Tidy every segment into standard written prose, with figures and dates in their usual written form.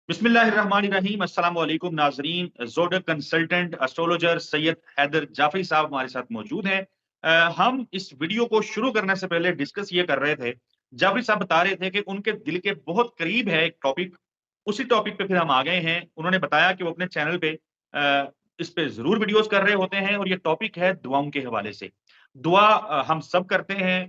बिस्मिल्लाहिर्रहमानिर्रहीम अस्सलाम वालेकुम नाजरीन। Zodiac consultant astrologer Syed Haider Jafri साहब हमारे साथ मौजूद हैं। हम इस वीडियो को शुरू करने से पहले डिस्कस ये कर रहे थे, जाफरी साहब बता रहे थे कि उनके दिल के बहुत करीब है एक टॉपिक, उसी टॉपिक पे फिर हम आ गए हैं। उन्होंने बताया कि वो अपने चैनल पे इस पे ज़रूर वीडियोज़ कर रहे होते हैं और ये टॉपिक है दुआओं के हवाले से। दुआ हम सब करते हैं,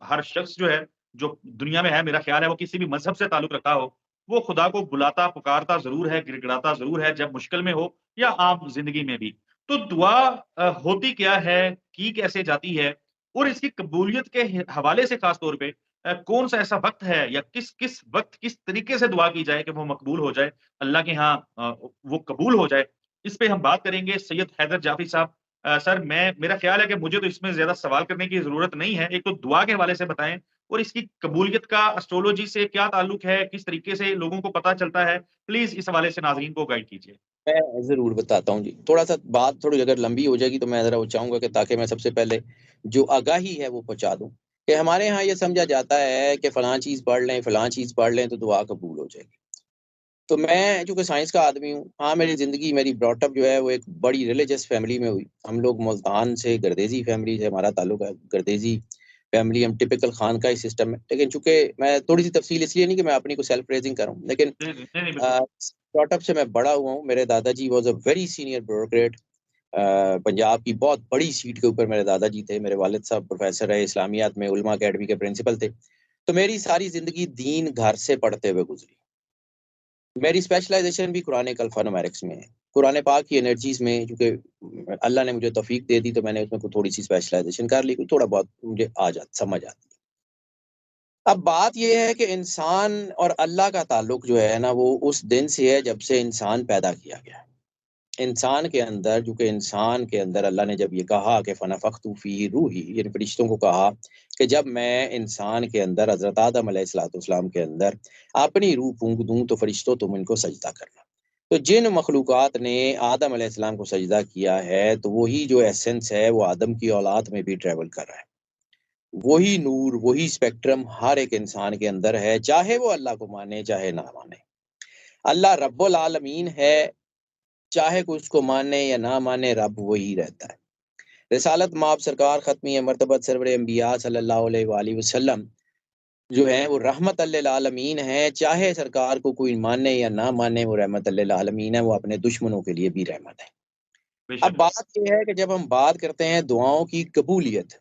हर शख्स जो है, जो दुनिया में है, मेरा ख्याल है वो किसी भी मज़हब से ताल्लुक रखता हो, वो खुदा को बुलाता, पुकारता ज़रूर है, गिड़गिड़ाता ज़रूर है जब मुश्किल में हो या आम ज़िंदगी में भी। तो दुआ होती क्या है, की कैसे जाती है और इसकी कबूलियत के हवाले से ख़ास तौर पे कौन-सा ऐसा वक़्त है या किस वक़्त किस तरीके से दुआ की जाए कि वो मकबूल हो जाए, अल्लाह के यहाँ वो कबूल हो जाए। इस पे हम बात करेंगे सैयद हैदर जाफ़री साहब। सर मेरा ख़्याल है कि मुझे तो इसमें ज़्यादा सवाल करने की ज़रूरत नहीं है। एक तो दुआ के हवाले से बताएँ और इसकी कबूलियत का एस्ट्रोलॉजी से क्या ताल्लुक है? किस तरीके से लोगों को पता चलता है? प्लीज़ इस हवाले से नाज़रीन को गाइड कीजिए। मैं ज़रूर बताता हूँ जी। थोड़ा-सा बात थोड़ी अगर लंबी हो जाएगी तो मैं ज़रा वो चाहूँगा कि ताकि मैं सबसे पहले जो आगाही है वो पहुँचा दूँ, कि हमारे यहाँ ये समझा जाता है कि फ़लाँ चीज़ पढ़ लें, फ़लाँ चीज़ पढ़ लें तो दुआ कबूल हो जाएगी। तो मैं चूँकि साइंस का आदमी हूँ, हाँ, मेरी ज़िंदगी मेरी ब्रॉट अप जो है वो एक बड़ी रिलिजियस फैमिली में हुई। हम लोग मुल्तान से गर्देज़ी फैमिली से हमारा ताल्लुक है। गर्देज़ी फैमिली हम टिपिकल खानकाही सिस्टम है। लेकिन चूँकि मैं थोड़ी-सी तफ़सील इसलिए नहीं कि मैं अपनी को सेल्फ प्रेज़िंग कर रहा हूँ, लेकिन जी, जी। नहीं, नहीं, बिल्कुल। अ, ब्रॉट अप से मैं बड़ा हुआ हूँ। मेरे दादाजी was a very senior bureaucrat. Punjab की बहुत बड़ी सीट के ऊपर मेरे दादाजी थे। मेरे वालिद साहब प्रोफ़ेसर रहे, इस्लामियात में उलमा अकेडमी के प्रिंसिपल थे। तो मेरी सारी ज़िंदगी दीन घर से पढ़ते हुए गुज़री। मेरी स्पेशलाइज़ेशन भी कुरान अल्फ़ान्यूमेरिक्स में है। कुरान पाक की एनर्जीज़ में चूँकि अल्लाह ने मुझे तौफ़ीक दे दी तो मैंने उसमें थोड़ी-सी स्पेशलाइज़ेशन कर ली, थोड़ा बहुत मुझे आ जा समझ आती है। अब बात ये है कि इंसान और अल्लाह का ताल्लुक जो है ना वो उस दिन से है जब से इंसान पैदा किया गया है। इंसान के अंदर चूँकि इंसान के अंदर अल्लाह ने जब ये कहा कि फ़नफ़ख़्तु फ़ीहि रूही यानी फ़रिश्तों को कहा कि जब मैं इंसान के अंदर हज़रत आदम अलैहिस्सलाम के अंदर अपनी रूह फूँक दूँ तो फ़रिश्तों तुम इनको सजदा करना। तो जिन मख़लूक़ात ने आदम अलैहिस्सलाम को सजदा किया है तो वही जो एसेंस है वो आदम की औलाद में भी ट्रैवल कर रहा है। वही नूर, वही स्पेक्ट्रम हर एक इंसान के अंदर है, चाहे वो अल्लाह को माने, चाहे ना माने। अल्लाह रब्बुल आलमीन है, चाहे कोई उसको माने या ना माने, रब वही रहता है। रिसालत माब सरकार ख़त्मी मर्तबत सरवर अंबिया सल्लल्लाहु अलैहि वालैहि वसल्लम जो है वो रहमत लिल आलमीन है, चाहे सरकार को कोई माने या ना माने, वो रहमत लिल आलमीन है, वो अपने दुश्मनों के लिए भी रहमत है। अब बेशक। बात ये है कि जब हम बात करते हैं दुआओं की कबूलियत,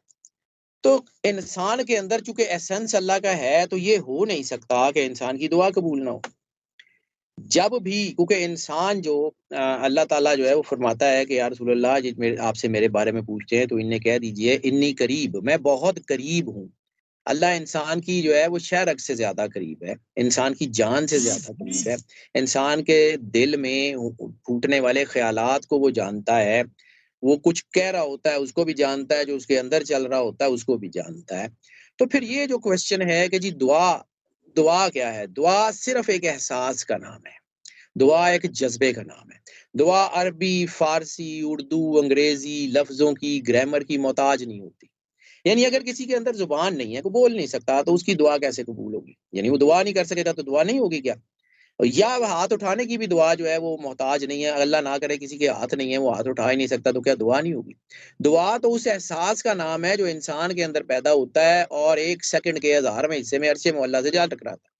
तो इंसान के अंदर चूँकि एसेंस अल्लाह का है, तो ये हो नहीं सकता कि इंसान की दुआ कबूल ना हो। जब भी क्योंकि इंसान जो अल्लाह ताला जो है वो फरमाता है कि या रसूल अल्लाह जी मेरे आपसे मेरे बारे में पूछते हैं तो इन्हें कह दीजिए इन्नी करीब, मैं बहुत करीब हूँ। अल्लाह इंसान की जो है वो शहरक से ज़्यादा करीब है, इंसान की जान से ज़्यादा करीब है, इंसान के दिल में फूटने वाले ख़यालात को वो जानता है, वो कुछ कह रहा होता है उसको भी जानता है, जो उसके अंदर चल रहा होता है उसको भी जानता है। तो फिर ये जो क्वेश्चन है कि जी दुआ दुआ क्या है? दुआ सिर्फ़ एक एहसास का नाम है। दुआ एक जज़्बे का नाम है। दुआ अरबी, फ़ारसी, उर्दू, अंग्रेज़ी लफ्ज़ों की, ग्रामर की मोहताज नहीं होती। यानी अगर किसी के अंदर ज़ुबान नहीं है, वो बोल नहीं सकता, तो उसकी दुआ कैसे कबूल होगी? यानी वो दुआ नहीं कर सकेगा, तो दुआ नहीं होगी क्या? या हाथ उठाने की भी दुआ जो है वो मोहताज नहीं है, अल्लाह ना करे किसी के हाथ नहीं है, वो हाथ उठा ही नहीं सकता, तो क्या दुआ नहीं होगी? दुआ तो उस एहसास का नाम है जो इंसान के अंदर पैदा होता है और 1 सेकंड के 1000वें हिस्से में अर्शे मुअल्ला से जा टकराता है।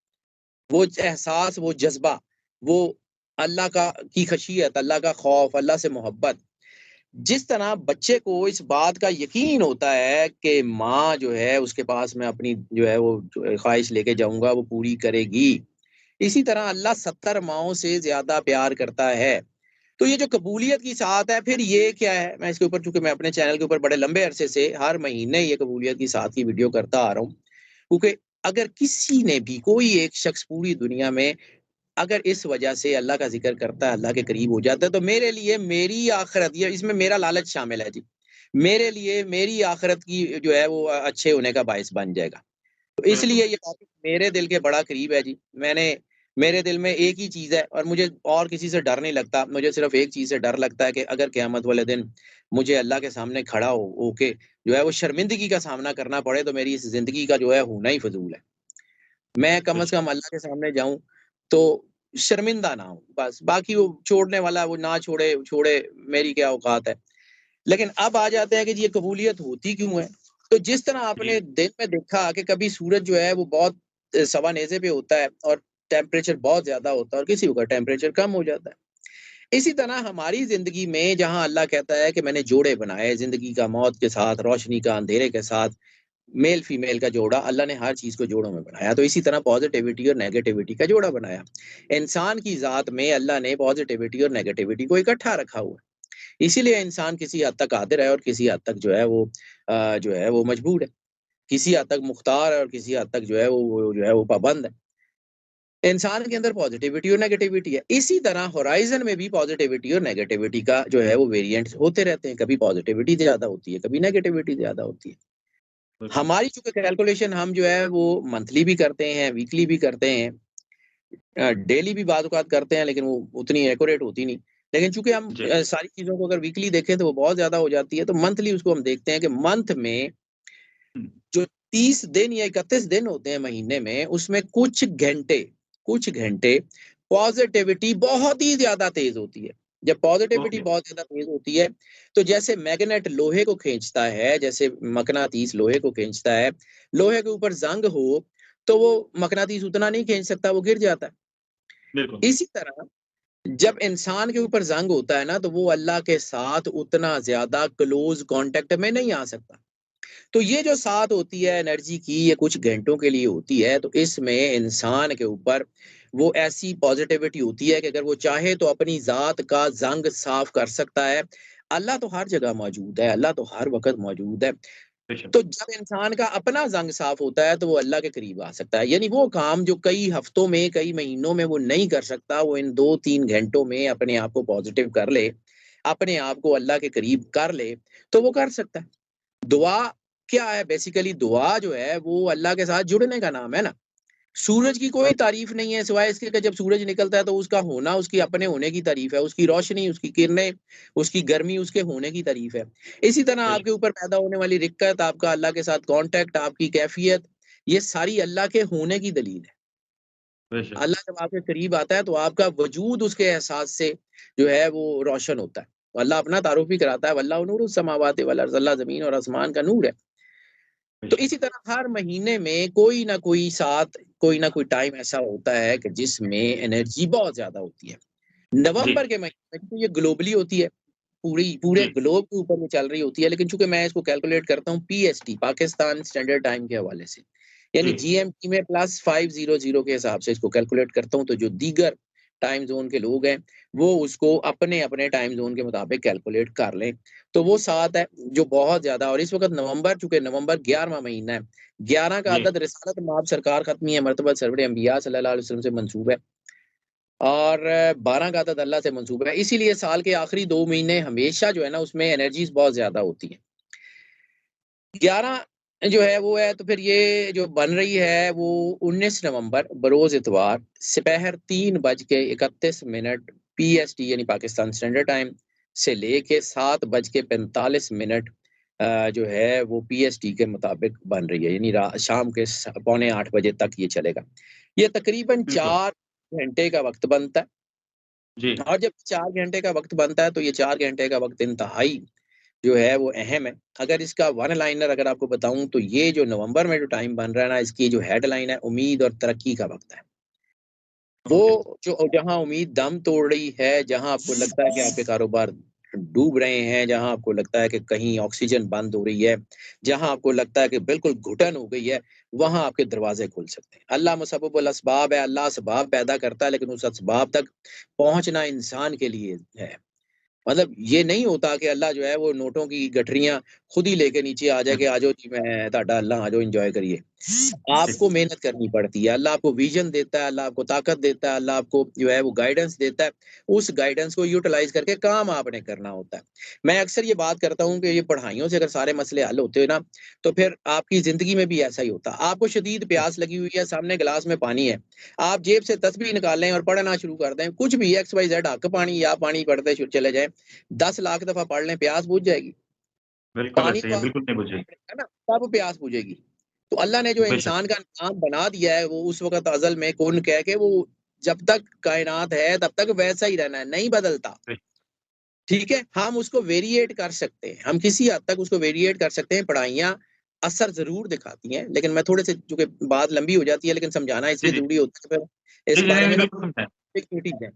वो एहसास, वो जज़्बा, वो अल्लाह का की खशियत, अल्लाह का खौफ, अल्लाह से मोहब्बत। जिस तरह बच्चे को इस बात का यकीन होता है कि माँ जो है उसके पास मैं अपनी जो है वो जो ख़्वाहिश लेके जाऊँगा वो पूरी करेगी। इसी तरह अल्लाह 70 माँओं से ज़्यादा प्यार करता है। तो ये जो कबूलियत की सात है फिर ये क्या है? मैं इसके ऊपर चूँकि मैं अपने चैनल के ऊपर बड़े लंबे अरसे से हर महीने ये कबूलियत की सात की वीडियो करता आ रहा हूँ। क्योंकि अगर किसी ने भी कोई एक शख्स पूरी दुनिया में अगर इस वजह से अल्लाह का ज़िक्र करता है, अल्लाह के करीब हो जाता है, तो मेरे लिए मेरी आखिरत ये इसमें मेरा लालच शामिल है जी। मेरे लिए मेरी आखिरत की जो है वो अच्छे होने का बायस बन जाएगा। तो बिल्कुल। इसलिए ये टॉपिक मेरे दिल के बड़ा करीब है जी। मेरे दिल में एक ही चीज़ है और मुझे और किसी से डर नहीं लगता। मुझे सिर्फ़ एक चीज़ से डर लगता है कि अगर क़यामत वाले दिन मुझे अल्लाह के सामने खड़ा होके जो है वो शर्मिंदगी का सामना करना पड़े, तो मेरी इस ज़िंदगी का जो है होना ही फ़िज़ूल है। मैं कम से बेशक। कम अल्लाह के सामने जाऊँ, तो शर्मिंदा ना हो, बस। बाकी वो छोड़ने वाला वो ना छोड़े, छोड़े, मेरी क्या औकात है। लेकिन अब आ जाते हैं कि जी ये कबूलियत होती क्यों है? तो जिस तरह जी, आपने दिन में देखा कि कभी सूरज जो है वो बहुत सवा नेज़े पे होता है और टेम्परेचर बहुत ज़्यादा होता है और किसी का टेम्परेचर कम हो जाता है। इसी तरह हमारी ज़िंदगी में जहाँ अल्लाह कहता है कि मैंने जोड़े बनाए, ज़िंदगी का मौत के साथ, रोशनी का अंधेरे के साथ, मेल फीमेल का जोड़ा, अल्लाह ने हर चीज़ को जोड़ों में बनाया। तो इसी तरह पॉज़िटिविटी और नेगेटिविटी का जोड़ा बनाया। इंसान की ज़ात में अल्लाह ने पॉज़िटिविटी और नेगेटिविटी को इकट्ठा रखा हुआ है। इसीलिए इंसान किसी हद तक कादिर है और किसी हद तक जो है वो मजबूर है। किसी हद तक मुख्तार है और किसी हद तक जो है वो जो है वो पाबंद है। इंसान के अंदर पॉज़िटिविटी और नेगेटिविटी है। इसी तरह होराइज़न में भी पॉज़िटिविटी और नेगेटिविटी का जो है वो वेरिएंट्स होते रहते हैं। कभी पॉज़िटिविटी ज़्यादा होती है, कभी नेगेटिविटी ज़्यादा होती है। बिल्कुल। हमारी चूँकि कैलकुलेशन हम जो है वो मंथली भी करते हैं, वीकली भी करते हैं, डेली भी बाद-औक़ात करते हैं, लेकिन वो उतनी एक्यूरेट होती नहीं। लेकिन चूँकि हम जी। सारी चीज़ों को अगर वीकली देखें तो वो बहुत ज़्यादा हो जाती है, तो मंथली उसको हम देखते हैं कि मंथ में हुँ, जो 30 दिन या 31 दिन होते हैं महीने में, उसमें कुछ घंटे पॉज़िटिविटी बहुत ही ज़्यादा तेज़ होती है। जब पॉज़िटिविटी ओके, बहुत ज़्यादा तेज़ होती है, तो जैसे मैग्नेट लोहे को खींचता है, जैसे मकनातीस लोहे को खींचता है, लोहे के ऊपर ज़ंग हो, तो वो मकनातीस उतना नहीं खींच सकता, वो गिर जाता है। बिल्कुल। इसी तरह जब इंसान के ऊपर ज़ंग होता है ना, तो वो अल्लाह के साथ उतना ज़्यादा क्लोज़ कॉन्टैक्ट में नहीं आ सकता। तो ये जो साथ होती है एनर्जी की, ये कुछ घंटों के लिए होती है, तो इसमें इंसान के ऊपर वो ऐसी पॉज़िटिविटी होती है कि अगर वो चाहे तो अपनी ज़ात का ज़ंग साफ़ कर सकता है। अल्लाह तो हर जगह मौजूद है, अल्लाह तो हर वक़्त मौजूद है। बेशक। तो जब इंसान का अपना ज़ंग साफ़ होता है, तो वो अल्लाह के करीब आ सकता है। यानी वो काम जो कई हफ्तों में, कई महीनों में वो नहीं कर सकता, वो इन 2-3 घंटों में अपने आप को पॉज़िटिव कर ले, अपने आप को अल्लाह के करीब कर ले, तो वो कर सकता है। दुआ क्या है? बेसिकली दुआ जो है वो अल्लाह के साथ जुड़ने का नाम है ना। सूरज की कोई तारीफ़ नहीं है सिवाय इसके कि जब सूरज निकलता है तो उसका होना, उसकी अपने होने की तारीफ़ है, उसकी रोशनी, उसकी किरणें, उसकी गर्मी उसके होने की तारीफ़ है। इसी तरह बेशक, आपके ऊपर पैदा होने वाली रिक्कत, आपका अल्लाह के साथ कॉन्टैक्ट, आपकी कैफ़ियत, ये सारी अल्लाह के होने की दलील है। बेशक। अल्लाह जब आपके करीब आता है तो आपका वजूद उसके एहसास से जो है वो रोशन होता है। तो अल्लाह अपना तारुफ़ भी कराता है, वल्लाहु नूरुस समावाति वल अर्ज़, अल्लाह ज़मीन और आसमान का नूर है। तो बेशक। इसी तरह हर महीने में कोई ना कोई कोई ना कोई टाइम ऐसा होता है कि जिसमें एनर्जी बहुत ज़्यादा होती है। जी, नवंबर के महीने में तो ये ग्लोबली होती है, पूरे जी, ग्लोब के ऊपर में चल रही होती है, लेकिन चूँकि मैं इसको कैलकुलेट करता हूँ पीएसटी, पाकिस्तान स्टैंडर्ड टाइम के हवाले से, यानी जी, जीएमटी में +500 के हिसाब से इसको कैलकुलेट करता हूँ, तो जो दीगर टाइम ज़ोन के लोग हैं, वो उसको अपने-अपने टाइम ज़ोन के मुताबिक कैलकुलेट कर लें। तो वो 7 है, जो बहुत ज़्यादा, और इस वक़्त नवंबर, चूँकि नवंबर 11वाँ महीना है, 11 का जी, अदद रिसालत मआब सरकार ख़त्मी है मर्तबा सरवरे अंबिया सल्लल्लाहु अलैहि वसल्लम से मंसूब है। और 12 का अदद अल्लाह से मंसूब है। इसीलिए साल के आखिरी 2 महीने हमेशा जो है ना उसमें एनर्जीज़ बहुत ज़्यादा होती हैं। 11 जो है वो है, तो फिर ये जो बन रही है वो 19 नवंबर बरोज़ इतवार सपहर 3:31 पीएसटी यानी पाकिस्तान स्टैंडर्ड टाइम से लेके 7:45 जो है वो पीएसटी के मुताबिक बन रही है। यानी रा शाम के पौने 8 बजे तक ये चलेगा। ये तकरीबन बिल्कुल। 4 घंटे का वक़्त बनता है। जी, और जब 4 घंटे का वक़्त बनता है, तो ये 4 घंटे का वक़्त इंतहाई जो है वो अहम है। अगर इसका वन लाइनर अगर आपको बताऊँ, तो ये जो नवंबर में जो टाइम बन रहा है ना, इसकी जो हेडलाइन है, उम्मीद और तरक्की का वक़्त है। ओके। वो जो जहाँ उम्मीद दम तोड़ रही है, जहाँ आपको लगता है कि आपके कारोबार डूब रहे हैं, जहाँ आपको लगता है कि कहीं ऑक्सीजन बंद हो रही है, जहाँ आपको लगता है कि बिल्कुल घुटन हो गई है, वहाँ आपके दरवाज़े खुल सकते हैं। अल्लाह मुसब्बिबुल असबाब है, अल्लाह असबाब पैदा करता है, लेकिन उस असबाब तक पहुँचना इंसान के लिए है। मतलब ये नहीं होता कि अल्लाह जो है वो नोटों की गठरियाँ खुद ही लेके नीचे आ जाए कि आ जाओ जी, मैं तुहाडा अल्लाह, आ जाओ एन्जॉय करिए। जी, आपको मेहनत करनी पड़ती है, अल्लाह आपको विज़न देता है, अल्लाह आपको ताकत देता है, अल्लाह आपको जो है वो गाइडेंस देता है, उस गाइडेंस को यूटिलाइज़ करके काम आपने करना होता है। मैं अक्सर ये बात करता हूँ कि ये पढ़ाइयों से अगर सारे मसले हल होते ना, तो फिर आपकी ज़िंदगी में भी ऐसा ही होता। आपको शदीद जी, प्यास लगी हुई है, सामने गिलास में पानी है, आप जेब से तस्बीह निकालें और पढ़ना शुरू कर दें, कुछ भी एक्स, वाई, ज़ेड, हक पानी या पानी पढ़ते चले जाएँ, 10 लाख दफ़ा पढ़ लें, प्यास बुझ जाएगी। बिल्कुल पानी ऐसे ही तो है, आपको बिल्कुल नहीं पीना बुझेगी। पड़ेगा ना, तब प्यास बुझेगी। तो अल्लाह ने जो बेशक, इंसान का नाम बना दिया है, वो उस वक़्त अज़ल में कुन कह के वो जब तक कायनात है तब तक वैसा ही रहना है, नहीं बदलता। ठीक है, हम उसको वेरिएट कर सकते हैं, हम किसी हद तक उसको वेरिएट कर सकते हैं। पढ़ाइयाँ असर जरूर दिखाती हैं, लेकिन मैं थोड़े से, चूंकि बात लंबी हो जाती है लेकिन समझाना इसलिए जरूरी होता है, फिर इस बारे में ना एक चीज है।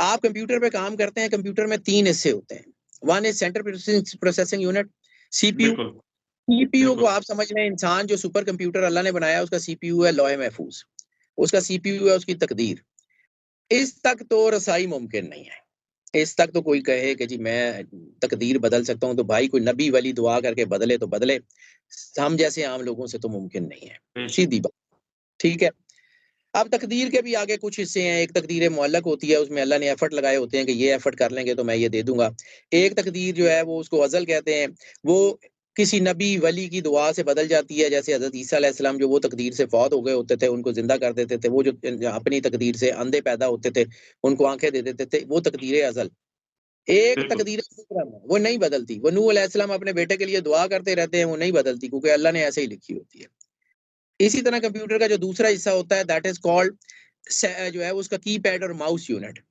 आप कंप्यूटर पे काम करते हैं, कंप्यूटर में 3 हिस्से होते हैं। One is central processing unit, CPU. CPU को आप समझ लें, इंसान जो सुपर कंप्यूटर अल्लाह ने बनाया उसका सीपीयू है लौह महफूज, उसका सीपीयू है उसकी तकदीर। इस तक तो रसाई मुमकिन नहीं है। इस तक तो कोई कहे कि जी मैं तकदीर बदल सकता हूँ, तो भाई कोई नबी वली दुआ करके बदले तो बदले, हम जैसे आम लोगों से तो मुमकिन नहीं है, सीधी बात। ठीक है, अब तकदीर के भी आगे कुछ हिस्से हैं। एक तकदीर मुअल्लक होती है, उसमें अल्लाह ने एफर्ट लगाए होते हैं कि ये एफर्ट कर लेंगे तो मैं ये दे दूंगा। एक तकदीर जो है वो उसको अज़ल कहते हैं, वो किसी नबी वली की दुआ से बदल जाती है। जैसे हज़रत ईसा अलैहिस्सलाम जो वो तकदीर से फौत हो गए होते थे, उनको जिंदा कर देते थे। वो जो अपनी तकदीर से अंधे पैदा होते थे, उनको आंखें दे देते थे, वो तकदीर अज़ल। एक तकदीर मुकर्रम है, वो नहीं बदलती। वो नूह अलैहिस्सलाम अपने बेटे के लिए दुआ करते रहते हैं, वो नहीं बदलती, क्योंकि अल्लाह ने ऐसे ही लिखी होती है। इसी तरह कंप्यूटर का जो दूसरा हिस्सा होता है, दैट इज कॉल्ड जो है उसका कीपैड और माउस यूनिट।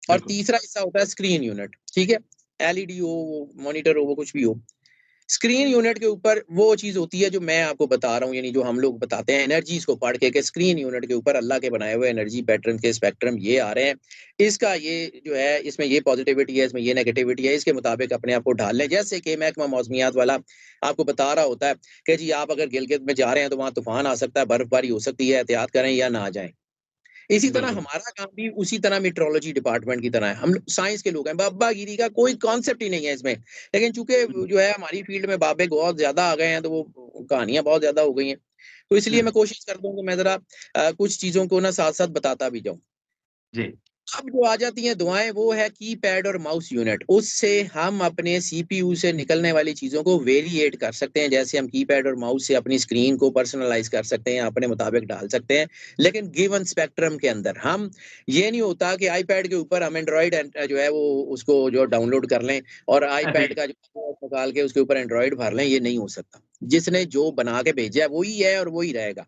और तीसरा हिस्सा होता है स्क्रीन यूनिट। ठीक है, एलईडी हो, मॉनिटर हो, वो कुछ भी हो। स्क्रीन यूनिट के ऊपर वो चीज होती है जो मैं आपको बता रहा हूँ, यानी जो हम लोग बताते हैं एनर्जीज को पढ़ के, कि स्क्रीन यूनिट के ऊपर अल्लाह के बनाए हुए एनर्जी पैटर्न के स्पेक्ट्रम ये आ रहे हैं, इसका ये जो है, इसमें ये पॉजिटिविटी है, इसमें ये नेगेटिविटी है, इसके मुताबिक अपने आप को ढाल लें। जैसे कि महकमा मौसमियात वाला आपको बता रहा होता है कि जी आप अगर गिलगित में जा रहे हैं तो वहां तूफान आ सकता है, बर्फबारी हो सकती है, एहतियात करें या ना जाएं। इसी तरह हमारा काम भी उसी तरह मेट्रोलॉजी डिपार्टमेंट की तरह है। हम साइंस के लोग हैं, बाबागिरी का कोई कॉन्सेप्ट ही नहीं है इसमें। लेकिन चूंकि जो है हमारी फील्ड में बाबे बहुत ज्यादा आ गए हैं, तो वो कहानियां बहुत ज्यादा हो गई हैं, तो इसलिए मैं कोशिश करता हूँ कि मैं जरा कुछ चीजों को ना साथ साथ बताता भी जाऊं। जी। अब जो आ जाती हैं दुआएं, वो है कीपैड और माउस यूनिट। उससे हम अपने सीपीयू से निकलने वाली चीजों को वेरिएट कर सकते हैं। जैसे हम कीपैड और माउस से अपनी स्क्रीन को पर्सनलाइज कर सकते हैं, अपने मुताबिक डाल सकते हैं, लेकिन गिवन स्पेक्ट्रम के अंदर। हम ये नहीं होता कि आईपैड के ऊपर हम एंड्रॉइड जो है वो उसको जो डाउनलोड कर लें और आईपैड का जो निकाल के उसके ऊपर एंड्रॉइड भर लें, ये नहीं हो सकता। जिसने जो बना के भेजा है वही है और वही रहेगा।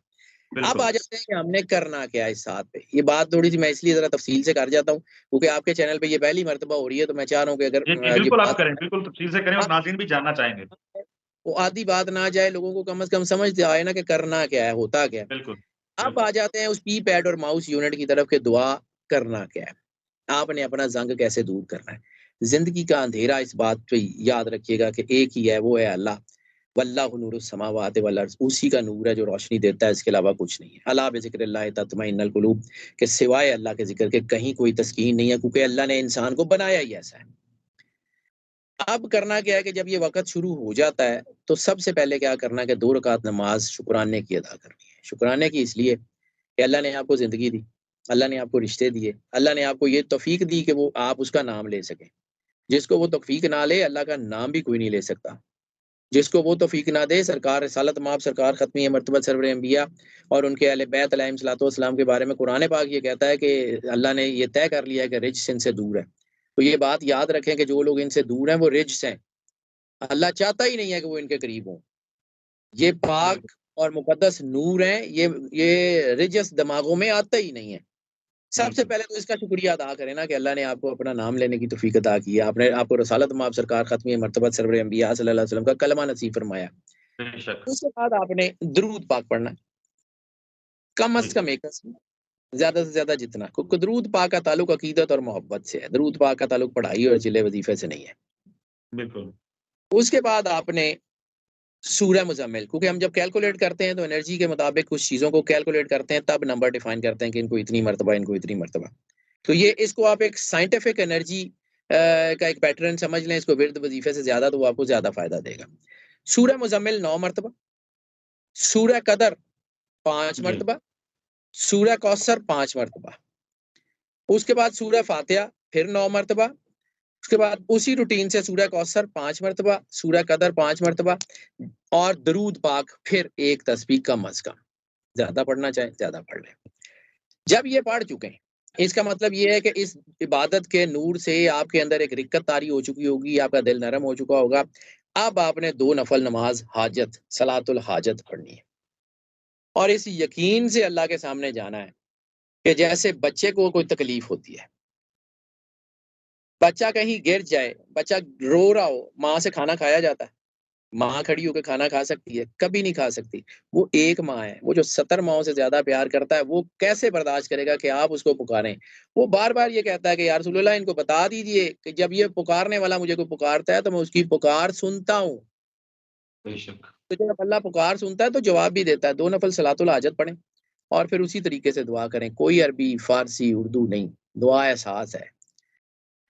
अब आ जाते हैं कि हमने करना क्या है इस साथ पे। ये बात थोड़ी सी मैं इसलिए जरा तफसील से कर जाता हूँ, क्योंकि आपके चैनल पे ये पहली मर्तबा हो रही है, तो मैं चाह रहा हूँ कि अगर ये बिल्कुल आप बात करें, बिल्कुल तफसील से करें, और नाज़रीन भी जानना चाहेंगे। वो आधी बात ना जाए, लोगों को कम से कम समझ आए ना कि करना क्या है, होता क्या है। बिल्कुल। अब आ जाते हैं उस कीपैड और माउस यूनिट की तरफ के दुआ करना क्या है। आपने अपना जंग कैसे दूर करना है। जिंदगी का अंधेरा, इस बात पे याद रखिएगा कि एक ही है, वो है अल्लाह। वल्लाहु नूरुस समावाति वल अर्ज़, उसी का नूर है जो रोशनी देता है, इसके अलावा कुछ नहीं है। अला बिज़िक्रिल्लाहि तत्मइन्नुल कुलूब, के सिवाय अल्लाह के जिक्र के कहीं कोई तस्कीन नहीं है, क्योंकि अल्लाह ने इंसान को बनाया ही ऐसा है। अब करना क्या है कि जब ये वक़्त शुरू हो जाता है, तो सबसे पहले क्या करना है कि 2 रकात नमाज़ शुक्राने की अदा करनी है। शुक्राने की इसलिए कि अल्लाह ने आपको ज़िंदगी दी, अल्लाह ने आपको रिश्ते दिए, अल्लाह ने आपको ये तौफ़ीक दी कि वो आप उसका नाम ले सकें। जिसको वो तौफ़ीक ना ले, अल्लाह का नाम भी कोई नहीं ले सकता। जिसको वो तौफ़ीक ना दे, सरकार रिसालत माब सरकार ख़त्मी मर्तबा सरवर अंबिया और उनके अहले बैत अलैहिस्सलातु वस्सलाम के बारे में कुरान पाक ये कहता है कि अल्लाह ने ये तय कर लिया है कि रिज्स इनसे दूर है। तो ये बात याद रखें कि जो लोग इनसे दूर हैं वो रिज्स हैं। अल्लाह चाहता ही नहीं है कि वो इनके करीब हों। ये पाक और मुक़द्दस नूर हैं, ये रिजस दिमागों में आता ही नहीं है। सबसे पहले तो इसका शुक्रिया अदा करें ना कि अल्लाह ने आपको अपना नाम लेने की तौफ़ीक अता की है। आपने आपको रिसालत माब सरकार ख़त्मी मर्तबा सरवर अंबिया सल्लल्लाहु अलैहि वसल्लम का कलमा नसीब फरमाया। बेशक। उसके बाद आपने दरूद पाक पढ़ना है। कम से कम 1 ज़्यादा से ज़्यादा जितना, क्योंकि दरूद पाक का ताल्लुक अकीदत और मोहब्बत से है। दरूद पाक का ताल्लुक पढ़ाई और जिले वज़ीफ़े से नहीं है। बिल्कुल। उसके बाद आपने सूरह मुज़म्मिल, क्योंकि हम जब कैलकुलेट करते हैं तो एनर्जी के मुताबिक कुछ चीज़ों को कैलकुलेट करते हैं, तब नंबर डिफाइन करते हैं कि इनको इतनी मर्तबा, इनको इतनी मर्तबा। तो ये इसको आप एक साइंटिफिक एनर्जी का एक पैटर्न समझ लें, इसको विर्द वज़ीफ़े से ज़्यादा, तो वो आपको ज़्यादा फ़ायदा देगा। सूरह मुज़म्मिल 9 मर्तबा, सूरह कदर 5 जी। मर्तबा, सूरह कौसर 5 मर्तबा। उसके बाद सूरह फातिहा फिर 9 मर्तबा। उसके बाद उसी रूटीन से सूरह कौसर 5 मर्तबा, सूरह कदर 5 मर्तबा और दरूद पाक फिर 1 तस्बीह कम अज़ कम। ज़्यादा पढ़ना चाहें, ज़्यादा पढ़ लें। जब ये पढ़ चुके हैं, इसका मतलब ये है कि इस इबादत के नूर से आपके अंदर एक रिक्कत तारी हो चुकी होगी, आपका दिल नरम हो चुका होगा। अब आपने 2 नफल नमाज़ हाजत, सलातुल हाजत पढ़नी है और इस यकीन से अल्लाह के सामने जाना है कि जैसे बच्चे को कोई तकलीफ होती है, बच्चा कहीं गिर जाए, बच्चा रो रहा हो, माँ से खाना खाया जाता है? माँ खड़ी होकर खाना खा सकती है? कभी नहीं खा सकती। वो एक माँ है, वो जो 70 माँओं से ज़्यादा प्यार करता है, वो कैसे बर्दाश्त करेगा कि आप उसको पुकारें? वो बार-बार ये कहता है कि या रसूलल्लाह इनको बता दीजिए कि जब ये पुकारने वाला मुझे कोई पुकारता है, तो मैं उसकी पुकार सुनता हूँ। बेशक। तो जब अल्लाह पुकार सुनता है, तो जवाब भी देता है। 2 नफ़ल सलातुल हाजत पढ़ें और फिर उसी तरीके से दुआ करें। कोई अरबी, फ़ारसी, उर्दू नहीं, दुआ एहसास है।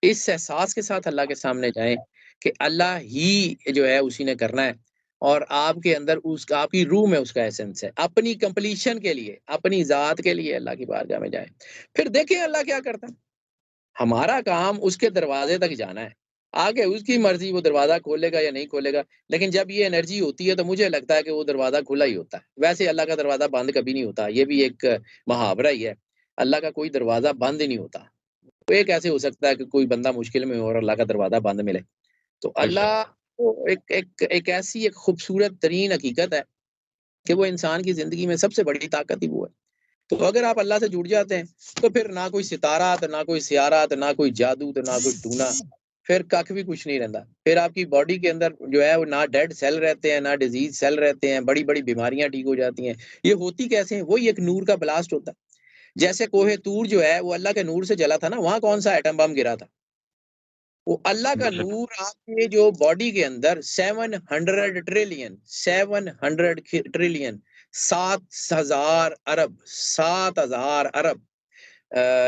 इस एहसास के साथ अल्लाह के सामने जाएँ कि अल्लाह ही जो है उसी ने करना है और आपके अंदर उसका आपकी रूह में उसका एसेंस है। अपनी कंप्लीशन के लिए, अपनी ज़ात के लिए अल्लाह की बारगाह में जाएँ। फिर देखें अल्लाह क्या करता है। हमारा काम उसके दरवाज़े तक जाना है। आगे उसकी मर्ज़ी वो दरवाज़ा खोलेगा या नहीं खोलेगा। लेकिन जब ये एनर्जी होती है तो मुझे लगता है कि वो दरवाज़ा खुला ही होता है। वैसे अल्लाह का दरवाज़ा बंद कभी नहीं होता। ये भी एक मुहावरा ही है। अल्लाह का कोई दरवाज़ा बंद ही नहीं होता। तो ये कैसे हो सकता है कि कोई बंदा मुश्किल में हो और अल्लाह का दरवाज़ा बंद मिले? तो बेशक। अल्लाह को एक ऐसी एक खूबसूरत तरीन हकीकत है कि वो इंसान की ज़िंदगी में सबसे बड़ी ताकत ही वो है। तो अगर आप अल्लाह से जुड़ जाते हैं, तो फिर ना कोई सितारात, ना कोई सियारात, ना कोई जादू, तो ना कोई टूना, फिर कख भी कुछ नहीं रहता। फिर आपकी बॉडी के अंदर जो है वो ना डेड सेल रहते हैं, ना डिज़ीज़ सेल रहते हैं, बड़ी-बड़ी बीमारियाँ ठीक हो जाती हैं। ये होती कैसे हैं? वही एक नूर का ब्लास्ट होता है। जैसे कोहे तूर जो है वो अल्लाह के नूर से जला था ना, वहाँ कौन-सा एटम बम गिरा था? वो अल्लाह का बेशक। नूर आपके जो बॉडी के अंदर 700 ट्रिलियन 7,000 अरब 7,000 अरब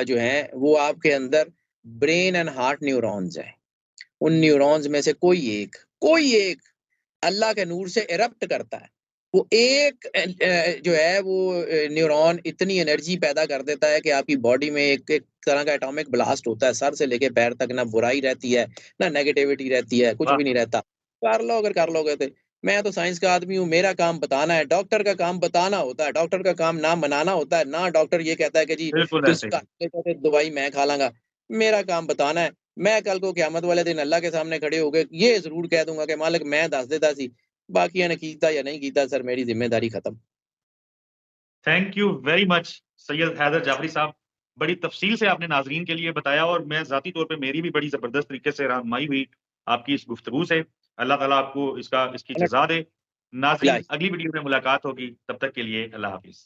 जो हैं वो आपके अंदर ब्रेन एंड हार्ट न्यूरॉन्स हैं। उन न्यूरॉन्स में से कोई एक अल्लाह के नूर से इरप्ट करता है। वो एक जो है वो न्यूरॉन इतनी एनर्जी पैदा कर देता है कि आपकी बॉडी में एक एक तरह का एटॉमिक ब्लास्ट होता है, सर से लेके पैर तक ना बुराई रहती है, ना नेगेटिविटी रहती है, कुछ भी वाह! नहीं रहता। कर लो अगर कर लोगे तो। मैं तो साइंस का आदमी हूँ, मेरा काम बताना है, डॉक्टर का काम बताना होता है, डॉक्टर का काम ना मनाना होता है, ना डॉक्टर ये कहता है कि जी बिल्कुल तुझ ऐसे का ही। दवाई मैं खा लाँगा। मेरा काम बताना है। मैं कल को क़यामत वाले दिन अल्लाह के सामने खड़े होके ये ज़रूर कह दूँगा कि मालिक मैं दस देता सी, बाकियां ने कीता या नहीं कीता सर मेरी ज़िम्मेदारी खत्म। Thank you very much Syed Haider Jafri साहब। बड़ी तफ़सील से आपने नाज़रीन के लिए बताया और मैं ज़ाती तौर पे मेरी भी बड़ी ज़बरदस्त तरीके से रहनुमाई हुई आपकी इस गुफ्तगू से। अल्लाह ताला आपको इसकी जज़ा दे। नाज़रीन इलाही अगली वीडियो में मुलाकात होगी, तब तक के लिए अल्लाह हाफ़िज़।